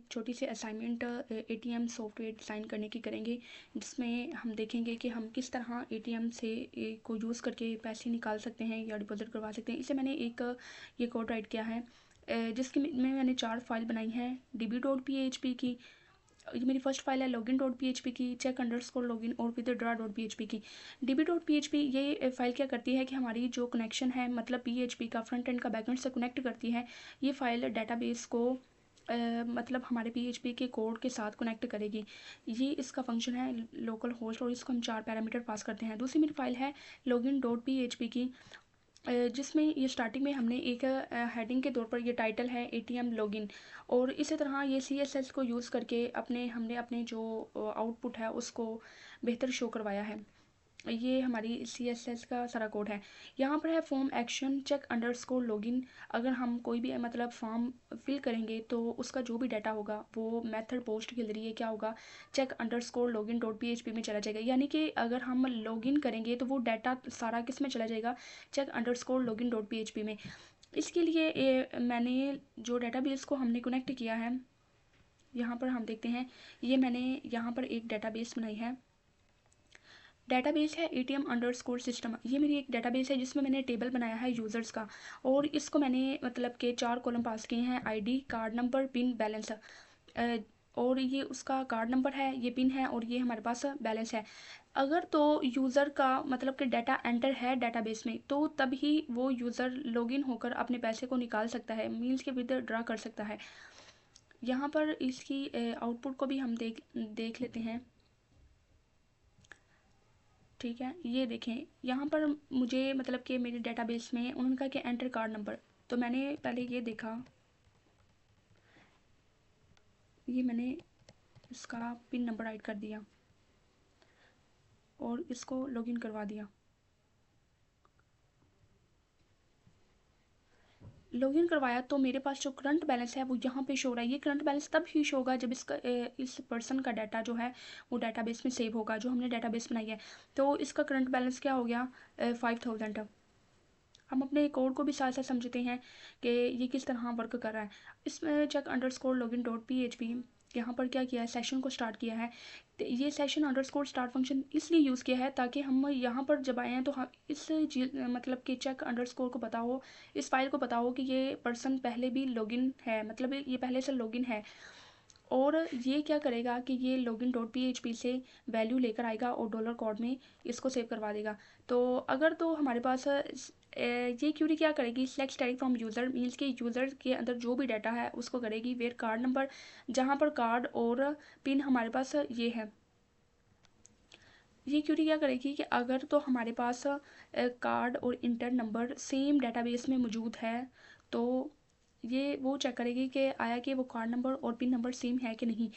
एक छोटी सी assignment ATM software design करने की करेंगे, जिसमें हम देखेंगे कि हम किस तरह एटीएम से को यूज़ करके पैसे निकाल सकते हैं या डिपॉजिट करवा सकते हैं। इसे मैंने एक ये कोड राइट किया है, जिसके में मैंने 4 फाइल बनाई हैं db.php की। ये मेरी फर्स्ट फाइल है login.php की, चेक अंडरस्कोर लॉगिन और withdraw.php की। db.php ये फाइल क्या करती है कि हमारी जो कनेक्शन है, मतलब php का फ्रंट एंड का बैकएंड से कनेक्ट करती है। ये फाइल डेटाबेस को मतलब हमारे php के कोड के साथ कनेक्ट करेगी। ये इसका फंक्शन है लोकल होस्ट, और इसको हम 4 पैरामीटर पास करते हैं। दूसरी मेरी फाइल है login.php की, जिसमें ये स्टार्टिंग में हमने एक हेडिंग के तौर पर ये टाइटल है एटीएम लॉगिन, और इसी तरह ये सीएसएस को यूज़ करके हमने अपने जो आउटपुट है उसको बेहतर शो करवाया है। ये हमारी सीएसएस का सारा कोड है। यहाँ पर है form action check underscore login. अगर हम कोई भी मतलब फॉर्म फिल करेंगे तो उसका जो भी डाटा होगा वो मेथड पोस्ट के जरिए क्या होगा, check underscore login dot PHP में चला जाएगा। यानी कि अगर हम लॉगिन करेंगे तो वो डाटा सारा किस में चला जाएगा, check underscore login dot PHP में। इसके लिए मैंने जो डाटाबेस को हमने कनेक्ट किया है, यहाँ पर हम देखते हैं, ये मैंने यहाँ पर एक डाटाबेस बनाई है। डेटाबेस है एटीएम अंडरस्कोर सिस्टम। ये मेरी एक डेटाबेस है जिसमें मैंने टेबल बनाया है यूज़र्स का, और इसको मैंने मतलब के 4 कॉलम पास किए हैं, ID, card number, pin, balance. और ये उसका कार्ड नंबर है, ये पिन है, और ये हमारे पास बैलेंस है। अगर तो यूज़र का मतलब कि डाटा एंटर है डेटाबेस में, तो तब ही वो यूज़र लॉगिन होकर अपने पैसे को निकाल सकता है, मीन्स के विदड्रॉ कर सकता है। यहाँ पर इसकी आउटपुट को भी हम देख लेते हैं। ठीक है, ये देखें, यहाँ पर मुझे मतलब कि मेरे डेटाबेस में उन्होंने कहा कि एंटर कार्ड नंबर, तो मैंने पहले ये देखा, ये मैंने इसका पिन नंबर ऐड कर दिया और इसको लॉगिन करवा दिया। लॉगिन करवाया तो मेरे पास जो करंट बैलेंस है वो यहाँ पे शो हो रहा है। ये करंट बैलेंस तब ही शो होगा जब इस पर्सन का डाटा जो है वो डाटाबेस में सेव होगा, जो हमने डाटाबेस बनाई है। तो इसका करंट बैलेंस क्या हो गया, 5000। हम अपने कोड को भी साथ साथ समझते हैं कि ये किस तरह वर्क कर रहा है। इसमें check underscore login dot P H P, यहाँ पर क्या किया है, सेशन को स्टार्ट किया है। तो ये सेशन अंडरस्कोर स्टार्ट फंक्शन इसलिए यूज़ किया है ताकि हम यहाँ पर जब आए हैं तो हम इस मतलब कि चेक अंडरस्कोर को पता हो, इस फाइल को पता हो कि ये पर्सन पहले भी लॉगिन है, मतलब ये पहले से लॉगिन है। और ये क्या करेगा कि ये लॉगिन डॉट पीएचपी से वैल्यू लेकर आएगा और डॉलर कोड में इसको सेव करवा देगा। तो अगर तो हमारे पास ये क्यूरी क्या करेगी, select static from user, means के यूज़र के अंदर जो भी डाटा है उसको करेगी वेयर कार्ड नंबर, जहाँ पर कार्ड और पिन हमारे पास ये है। ये क्यूरी क्या करेगी कि अगर तो हमारे पास कार्ड और इंटर नंबर सेम डेटाबेस में मौजूद है, तो ये वो चेक करेगी कि आया कि वो कार्ड नंबर और पिन नंबर सेम है कि नहीं।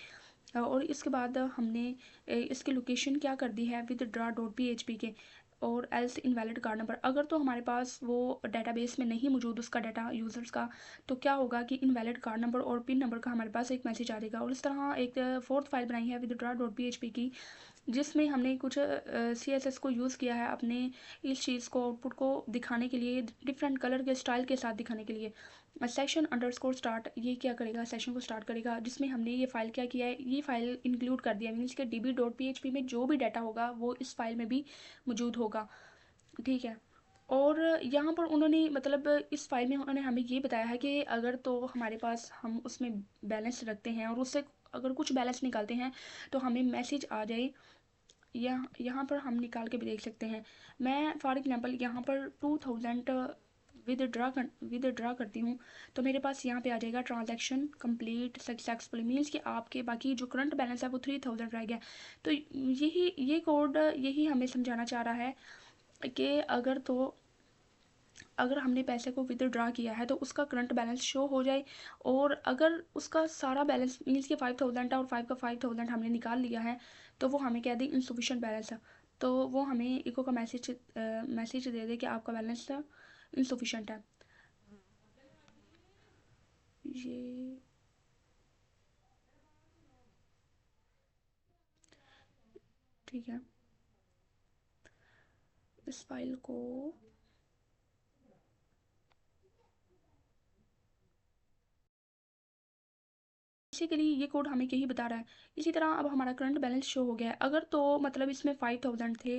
और इसके बाद हमने इसकी लोकेशन क्या कर दी है with draw dot P H P के, और एल्स इनवैलिड कार्ड नंबर। अगर तो हमारे पास वो डेटाबेस में नहीं मौजूद उसका डाटा यूज़र्स का, तो क्या होगा कि इनवैलिड कार्ड नंबर और पिन नंबर का हमारे पास एक मैसेज आ जाएगा। और इस तरह एक फोर्थ फाइल बनाई है with draw dot P H P की, जिसमें हमने कुछ सी एस एस को यूज़ किया है अपने इस चीज़ को आउटपुट को दिखाने के लिए, डिफरेंट कलर के स्टाइल के साथ दिखाने के लिए। सेशन अंडरस्कोर स्टार्ट ये क्या करेगा, सेशन को स्टार्ट करेगा, जिसमें हमने ये फाइल क्या किया है, ये फाइल इंक्लूड कर दिया, मीन्स के D B dot P H P में जो भी डाटा होगा वो इस फाइल में भी मौजूद होगा। ठीक है। और यहाँ पर उन्होंने मतलब इस फाइल में उन्होंने हमें ये बताया है कि अगर तो हमारे पास हम उसमें बैलेंस रखते हैं और उससे अगर कुछ बैलेंस निकालते हैं तो हमें मैसेज आ जाए, यहाँ पर हम निकाल के भी देख सकते हैं। मैं फॉर एग्जांपल यहाँ पर 2000 विद ड्रा करती हूँ, तो मेरे पास यहाँ पे आ जाएगा ट्रांजैक्शन कंप्लीट सक्सेसफुल, मीन्स कि आपके बाकी जो करंट बैलेंस है वो 3000 रह गया। तो यही ये कोड यही हमें समझाना चाह रहा है कि अगर हमने पैसे को विदड्रा किया है तो उसका करंट बैलेंस शो हो जाए, और अगर उसका सारा बैलेंस मीन्स के 5000 है और 5000 हमने निकाल लिया है, तो वो हमें कह दे इनसफिशेंट बैलेंस है, तो वो हमें इको का मैसेज दे दे कि आपका बैलेंस इनसफिशेंट है। ये ठीक है, इस फाइल को बेसिकली ये कोड हमें यही बता रहा है। इसी तरह अब हमारा करंट बैलेंस शो हो गया है। अगर तो मतलब इसमें 5000 थे,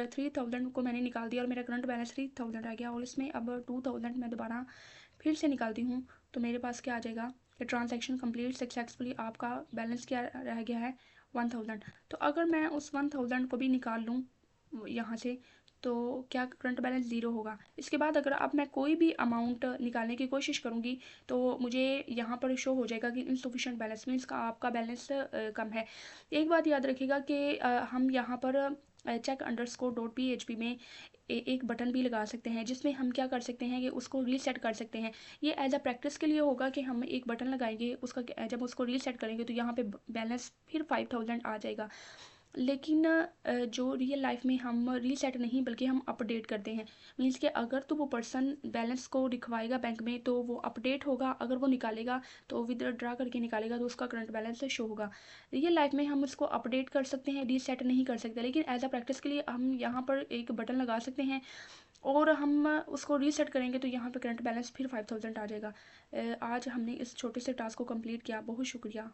3000 को मैंने निकाल दिया और मेरा करंट बैलेंस 3000 रह गया, और इसमें अब 2000 मैं दोबारा फिर से निकालती हूँ, तो मेरे पास क्या आ जाएगा कि ट्रांजैक्शन कंप्लीट सक्सेसफुली, आपका बैलेंस क्या रह गया है 1000। तो अगर मैं उस 1000 को भी निकाल लूँ यहाँ से, तो क्या करंट बैलेंस ज़ीरो होगा। इसके बाद अगर अब मैं कोई भी अमाउंट निकालने की कोशिश करूँगी, तो मुझे यहाँ पर शो हो जाएगा कि इनसफिशिएंट बैलेंस, मीन्स का आपका बैलेंस कम है। एक बात याद रखिएगा कि हम यहाँ पर चेक अंडरस्कोर डॉट PHP में एक बटन भी लगा सकते हैं, जिसमें हम क्या कर सकते हैं कि उसको रीसेट कर सकते हैं। ये एज अ प्रैक्टिस के लिए होगा कि हम एक बटन लगाएंगे, उसका जब उसको रीसेट करेंगे तो यहाँ पे बैलेंस फिर 5000 आ जाएगा। लेकिन जो रियल लाइफ में हम रीसेट नहीं बल्कि हम अपडेट करते हैं। मीन्स कि अगर तो वो पर्सन बैलेंस को दिखवाएगा बैंक में तो वो अपडेट होगा, अगर वो निकालेगा तो विदड्रा करके निकालेगा तो उसका करंट बैलेंस शो होगा। रियल लाइफ में हम उसको अपडेट कर सकते हैं, रीसेट नहीं कर सकते, लेकिन एज अ प्रैक्टिस के लिए हम यहाँ पर एक बटन लगा सकते हैं और हम उसको रीसेट करेंगे तो यहाँ पे करंट बैलेंस फिर 5000 आ जाएगा। आज हमने इस छोटे से टास्क को कंप्लीट किया। बहुत शुक्रिया।